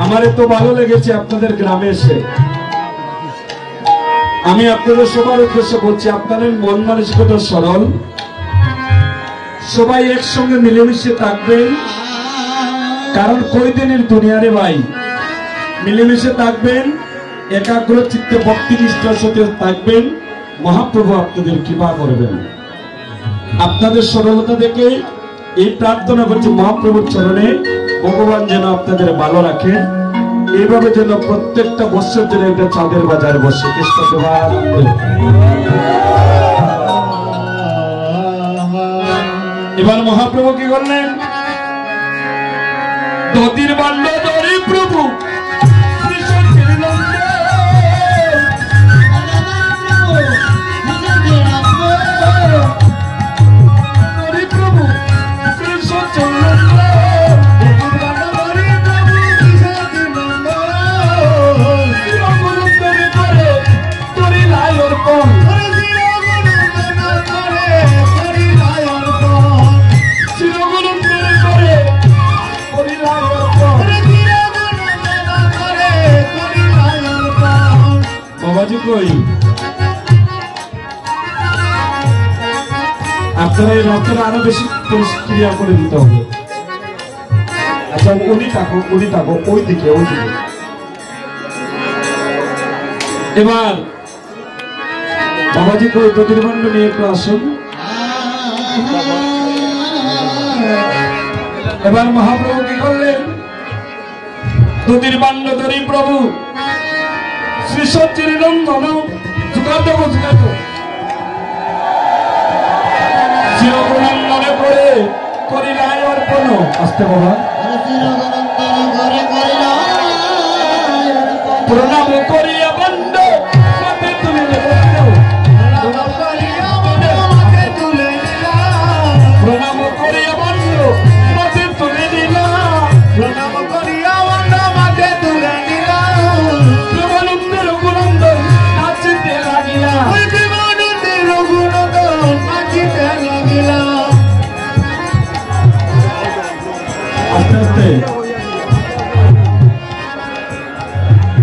আমার এত ভালো লেগেছে আপনাদের গ্রামে এসে। আমি আপনাদের সবার উদ্দেশ্যে বলছি, আপনাদের মন মানসিকতা সরল, সবাই একসঙ্গে মিলেমিশে থাকবেন। কারণ কয়দিনের দুনিয়ারে ভাই, মিলেমিশে থাকবেন, একাগ্র চিত্তে ভক্তি নিষ্ঠার সাথে থাকবেন, মহাপ্রভু আপনাদের কৃপা করবেন। আপনাদের সরলতা দেখে এই প্রার্থনা করছি মহাপ্রভুর চরণে, ভগবান যেন আপনাদের ভালো রাখে। এইভাবে যেন প্রত্যেকটা বছর যেন একটা চাঁদের বাজার বসে। কৃষ্ণ দেবানন্দ। এবার মহাপ্রভু কি করলেন? দধির বাল্য ধরে প্রভু আপনারা এই রথটা আরো বেশি পরিষ্কার করে দিতে হবে। আচ্ছা উনি থাকো ওই দিকে। এবার বাবাজি কই প্রতিবন্ধ নিয়ে একটু আসুন। এবার মহাপ্রভু কি করলেন? দুদির্বাণ্ড ধরি প্রভু শ্রী সচির নন্দন যুগাতে চিরগুণন্দনে করে করিলাই অর্পণ। আসতে বাবা। প্রণাম করিয়া বন্ধ মাথে তুলে প্রণাম করিয়া বন্ধ মাথে তুলে দিলাম। প্রণাম করিয়া বন্ধ মাথে তুলে দিলাম। প্রেমানন্দের রঘুনন্দন নাচিতে লাগিলা। প্রেমানন্দের রঘুনন্দন নাচিতে লাগিলা। আস্তে আস্তে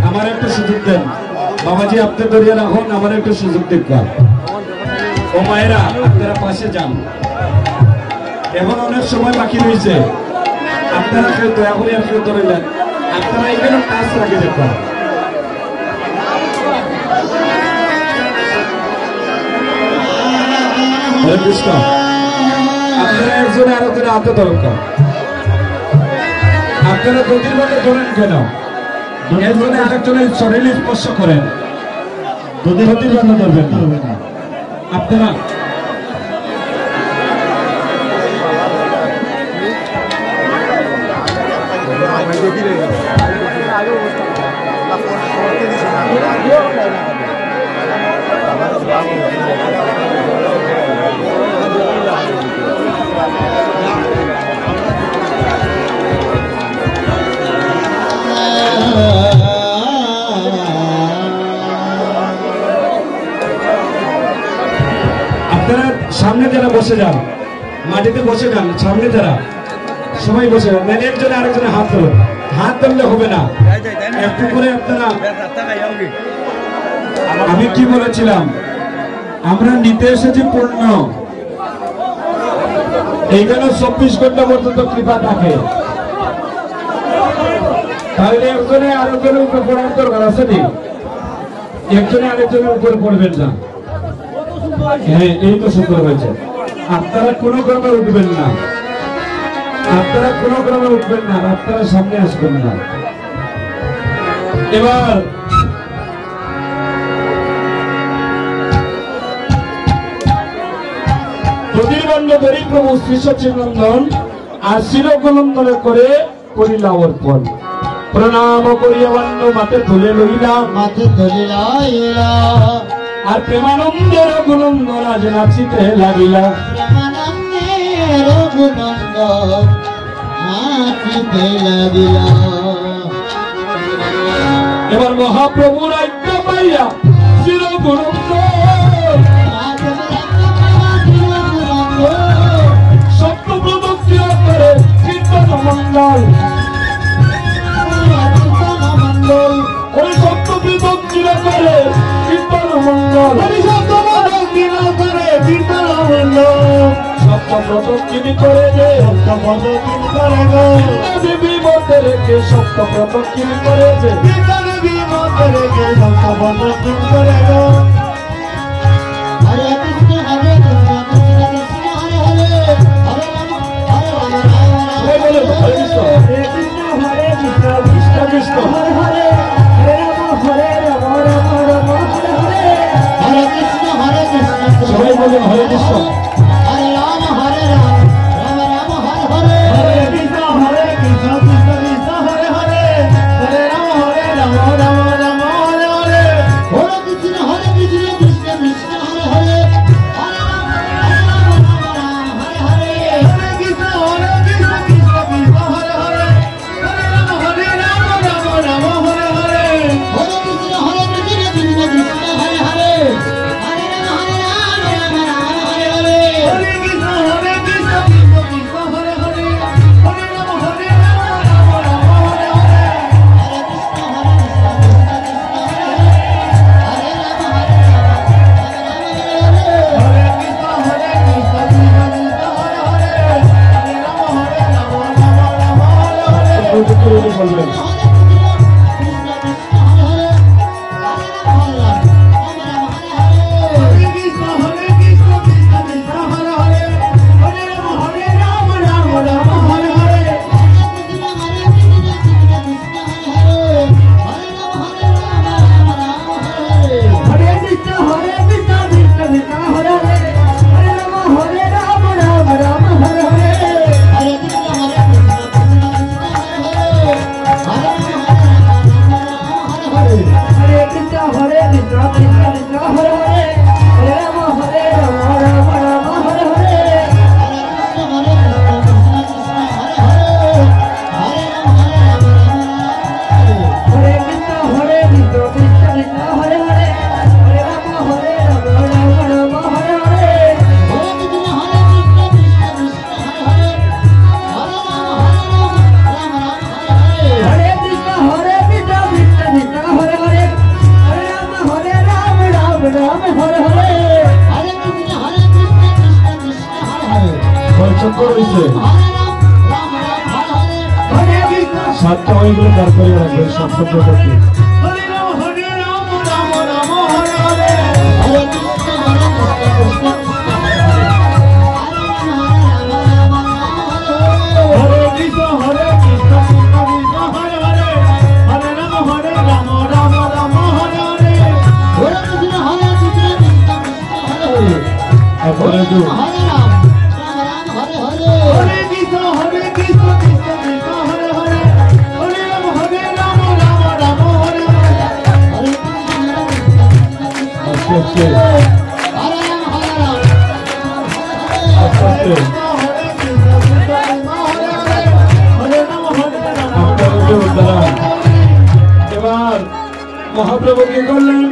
আমার একটা সুযোগ দেন বাবাজি, আপনি দরিয়া রাখুন, আমার একটা সুযোগ দেখবেন। ও মায়েরা আপনারা পাশে যান, এখন অনেক সময় বাকি রয়েছে। আপনারা কেউ দয়া করে আর কেউ ধরে যান, আপনারা এখানে কাজ রাখে দেখবেন। হরে কৃষ্ণ। আপনারা একজনে আরো জনে হাতে দরকার। আপনারা গতির মধ্যে ধরেন কেন? একজনে আরেকজনের শরীরে স্পর্শ করেন, গতির মধ্যে ধরবেন না। আপনারা সামনে যারা বসে যান, মাটিতে বসে যান, সামনে যারা সবাই বসে যান। একজনে আরেকজনে হাত ধরুন, হাত ধরলে হবে না, একটু করে আপনারা। আমি কি বলেছিলাম? আমরা নিতে এসেছি পূর্ণ, এইখানে 24 ঘন্টা পর্যন্ত কৃপা থাকে। তাহলে একজনে আরেকজনের উপরে পড়ার দরকার আছে নি? একজনে আরেকজনের উপরে পড়বেন না। হ্যাঁ, এই তো সুন্দর হয়েছে। আপনারা কোনো ক্রমে উঠবেন না, আপনারা কোনো ক্রমে উঠবেন না, আপনারা সামনে আসবেন না। এবার প্রতিবন্ধ ধরি প্রভু শ্রী সচিনন্দন আর শিরগুলন্দনে করে করিলা অর্পণ। প্রণাম করিয়া বন্ধ মাথে তুলে লইলা, মাথে তুলে লইলা। আর প্রেমানন্দের রঘুনন্দন আজ নাচিতে লাগিলা। প্রেমানন্দের রঘুনন্দন নাচিতে লাগিলা। এবার মহাপ্রভুর আজ্ঞা পাইয়া চিরগুণন্দন সত্য প্রদক্ষিণ করে কীর্তন মণ্ডল। মঙ্গল সপ্তপ্রদক্ষিণী করে যে দেবী মধ্যে রেখে সপ্তপ্রদক্ষিণী করে যে সবাই বলেন হরে কৃষ্ণ হরে রাম হরে রাম রাম রাম হরে হরে হরে কৃষ্ণ কৃষ্ণ কৃষ্ণ হরে হরে হরে রাম রাম রাম হরে হরে হরে কৃষ্ণ কৃষ্ণ কৃষ্ণ হরে হরে হরে রাম রাম হরে হরে হরে কৃষ্ণ কৃষ্ণ কৃষ্ণ হরে হরে হরে রাম রাম রাম হরে হরে হরে কৃষ্ণ কৃষ্ণ কৃষ্ণ হরে হরে সাতটা হয়ে গেলে তারপরে রাখবেন সপ্তম এবার মহাপ্রভু কি করলেন?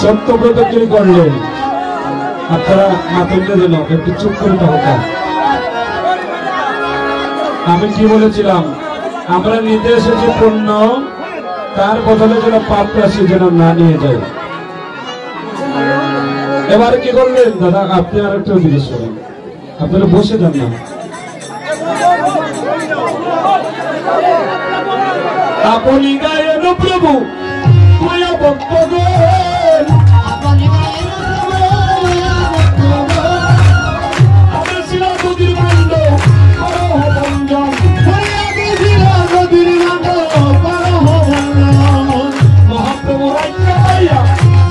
সপ্তব্রতকে করলেন। আপনারা মাতঙ্গের জন্য একটু চুপ করে থাকা। আমি কি বলেছিলাম? আমরা নিতে এসেছি পণ্য, তার বদলে যেন পাপ রাশি যেন না নিয়ে যায়। এবার কি করলেন দাদা? আপনি আর একটা জিনিস করেন, আপনারা বসে যান না। আপনি গায়েন প্রভু মায়া ভক্তগণ, আপনি গায়েন আপনি ছিল নদীর বান্ড করহ ভঞ্জন, নদীর বান্ড করহ ভঞ্জন। মহাপ্রভু রাজ্ঞা পাইয়া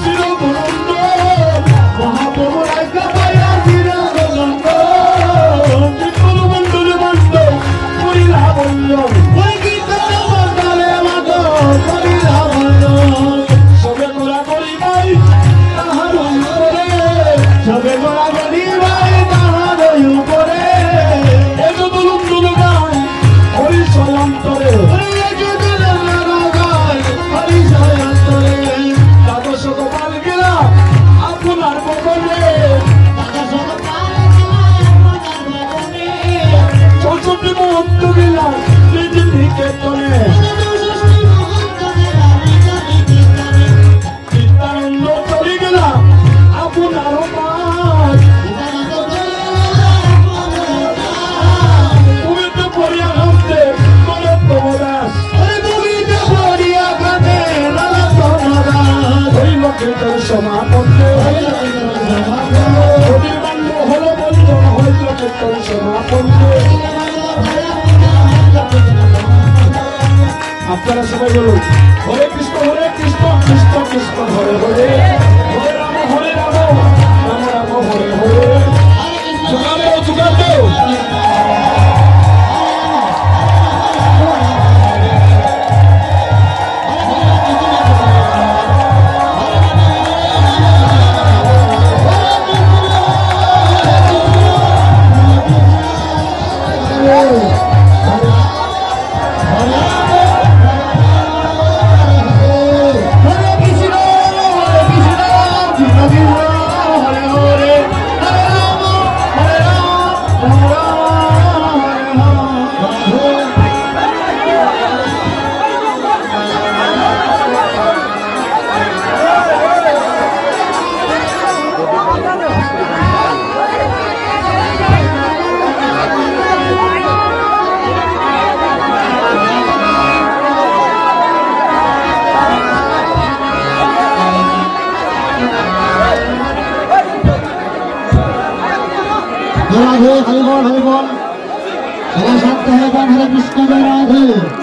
ছিল গোলন্দ, মহাপ্রভু রাজ্ঞা পাইয়া ছিল গোলন্দ, বিপুল মন্ডল বান্ড করিলা ভঞ্জন। কীর্তন সমাপত্তি অভিমান্য হল বন্ধন হইল কীর্তন সমাপত্তি। আপনারা সবাই বলুন হরে কৃষ্ণ কৃষ্ণ কৃষ্ণ হরে হরে, হরে রাম রাম রাম হরে হরে। যুগালেও যুগালেও हरे हरि बोल हरे बोल हरे शब्द हरे बोल हरे कृष्ण जय राधे।